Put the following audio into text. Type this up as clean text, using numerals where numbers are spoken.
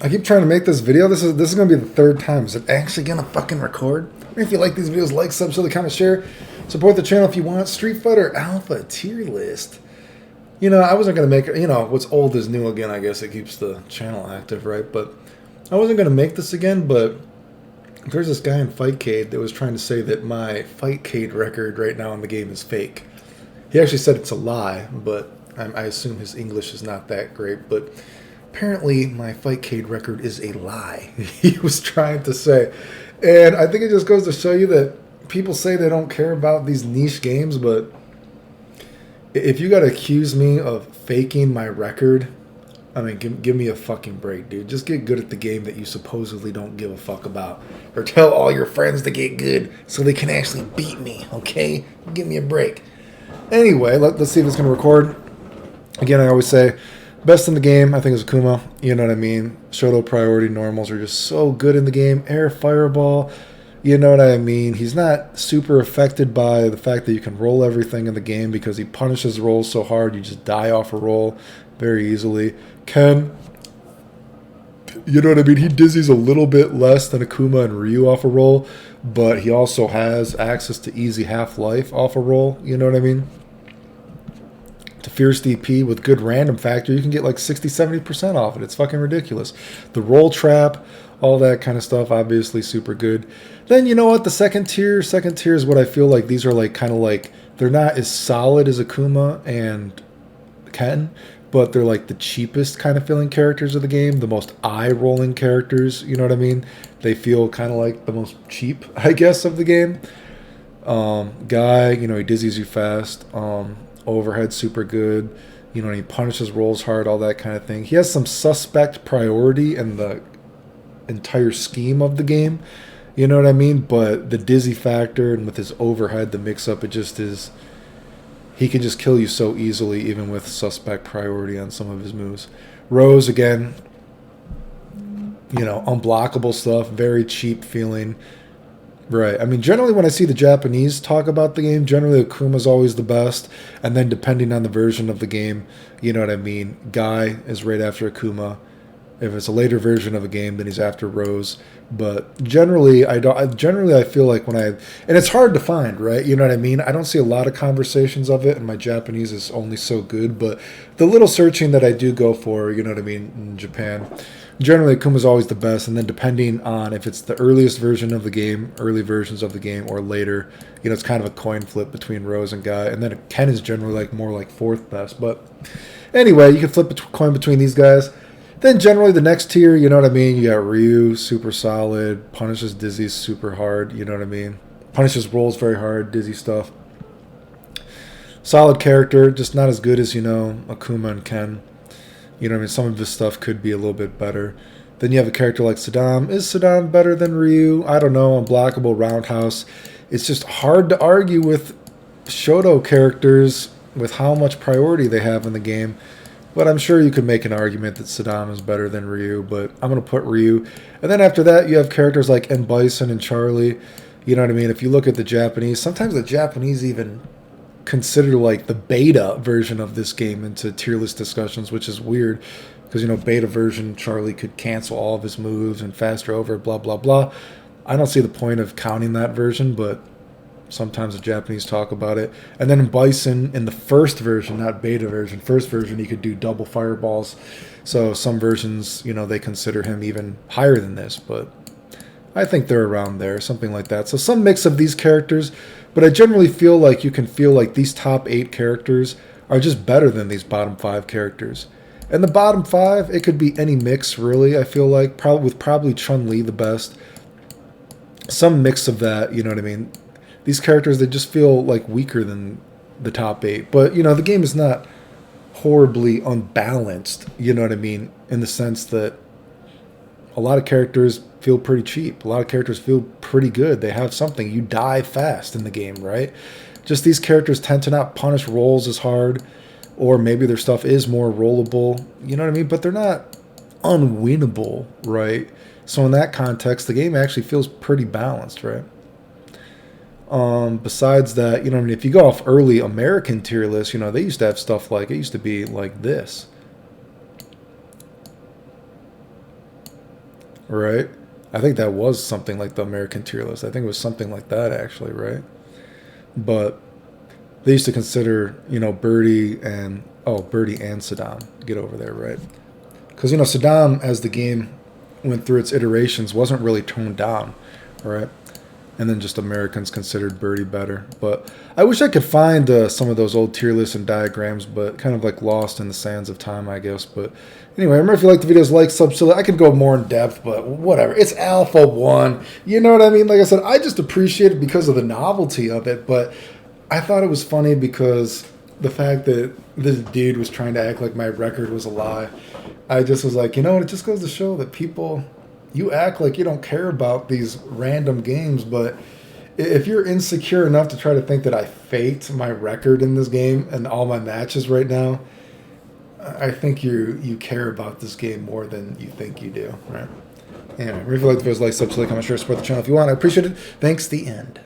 I keep trying to make this video. This is gonna be the third time. Is it actually gonna fucking record? If you like these videos, like, sub, share, comment, share. Support the channel if you want. Street Fighter Alpha tier list. You know, I wasn't gonna make it. You know, what's old is new again. I guess it keeps the channel active, right? But I wasn't gonna make this again. But there's this guy in fightcade that was trying to say that my fightcade record right now in the game is fake. He actually said it's a lie, but I assume his English is not that great. But apparently my fightcade record is a lie. He was trying to say. And I think it just goes to show you that people say they don't care about these niche games, but if you gotta accuse me of faking my record, I mean, give me a fucking break, dude. Just get good at the game that you supposedly don't give a fuck about. Or tell all your friends to get good so they can actually beat me, okay? Give me a break. Anyway, let's see if it's going to record. Again, I always say, best in the game, I think, is Akuma. You know what I mean? Shoto priority normals are just so good in the game. Air fireball, you know what I mean? He's not super affected by the fact that you can roll everything in the game because he punishes rolls so hard, you just die off a roll very easily. Ken, you know what I mean? He dizzies a little bit less than Akuma and Ryu off a roll, but he also has access to easy half-life off a roll. You know what I mean? To Fierce DP with good random factor, you can get like 60-70% off it. It's fucking ridiculous. The roll trap, all that kind of stuff, obviously super good. Then you know what? The second tier is what I feel like these are like kind of like, they're not as solid as Akuma and Ken, but they're like the cheapest kind of feeling characters of the game, the most eye-rolling characters, you know what I mean? They feel kind of like the most cheap, I guess, of the game. Guy, you know, he dizzies you fast. Overhead super good. You know, he punishes rolls hard, all that kind of thing. He has some suspect priority in the entire scheme of the game, you know what I mean? But the dizzy factor and with his overhead, the mix-up, it just is... He can just kill you so easily, even with suspect priority on some of his moves. Rose, again, you know, unblockable stuff, very cheap feeling. Right. I mean, generally when I see the Japanese talk about the game, generally Akuma's always the best. And then depending on the version of the game, you know what I mean? Guy is right after Akuma. If it's a later version of a game, then he's after Rose. But generally, I feel like when and it's hard to find, right? You know what I mean? I don't see a lot of conversations of it, and my Japanese is only so good. But the little searching that I do go for, you know what I mean, in Japan, generally Akuma's always the best. And then depending on if it's the earliest version of the game, early versions of the game, or later, you know, it's kind of a coin flip between Rose and Guy. And then Ken is generally like more like fourth best. But anyway, you can flip a coin between these guys. Then generally the next tier, you know what I mean? You got Ryu, super solid, punishes dizzy super hard, you know what I mean? Punishes rolls very hard, dizzy stuff. Solid character, just not as good as, you know, Akuma and Ken. You know what I mean? Some of his stuff could be a little bit better. Then you have a character like Saddam. Is Saddam better than Ryu? I don't know. Unblockable roundhouse. It's just hard to argue with Shoto characters with how much priority they have in the game. But I'm sure you could make an argument that Saddam is better than Ryu, but I'm going to put Ryu. And then after that, you have characters like M. Bison and Charlie. You know what I mean? If you look at the Japanese, sometimes the Japanese even consider like the beta version of this game into tier list discussions, which is weird. Because, you know, beta version, Charlie could cancel all of his moves and faster over, blah, blah, blah. I don't see the point of counting that version, but... sometimes the Japanese talk about it. And then in Bison, in the first version, not beta version, first version, he could do double fireballs. So some versions, you know, they consider him even higher than this, but I think they're around there, something like that. So some mix of these characters, but I generally feel like you can feel like these top 8 characters are just better than these bottom 5 characters. And the bottom 5, it could be any mix, really, I feel like, with probably Chun-Li the best. Some mix of that, you know what I mean? These characters, they just feel like weaker than the top 8. But, you know, the game is not horribly unbalanced, you know what I mean? In the sense that a lot of characters feel pretty cheap. A lot of characters feel pretty good. They have something. You die fast in the game, right? Just these characters tend to not punish rolls as hard. Or maybe their stuff is more rollable, you know what I mean? But they're not unwinnable, right? So in that context, the game actually feels pretty balanced, right? Besides that, you know, I mean, if you go off early American tier lists, you know, they used to have stuff like, it used to be like this. right? I think that was something like the American tier list. I think it was something like that, actually, right? But they used to consider, Birdie and Saddam. Get over there, right? Because, Saddam, as the game went through its iterations, wasn't really toned down, right? And then just Americans considered Birdie better. But I wish I could find some of those old tier lists and diagrams, but kind of like lost in the sands of time, I guess. But anyway, remember, if you like the videos, like, sub, so I could go more in depth, but whatever. It's Alpha 1. You know what I mean? Like I said, I just appreciate it because of the novelty of it, but I thought it was funny because the fact that this dude was trying to act like my record was a lie. I just was like, it just goes to show that people, you act like you don't care about these random games, but if you're insecure enough to try to think that I faked my record in this game and all my matches right now, I think you care about this game more than you think you do, right? Anyway, if you like the videos, like, subscribe, comment, share, support the channel if you want. I appreciate it. Thanks, the end.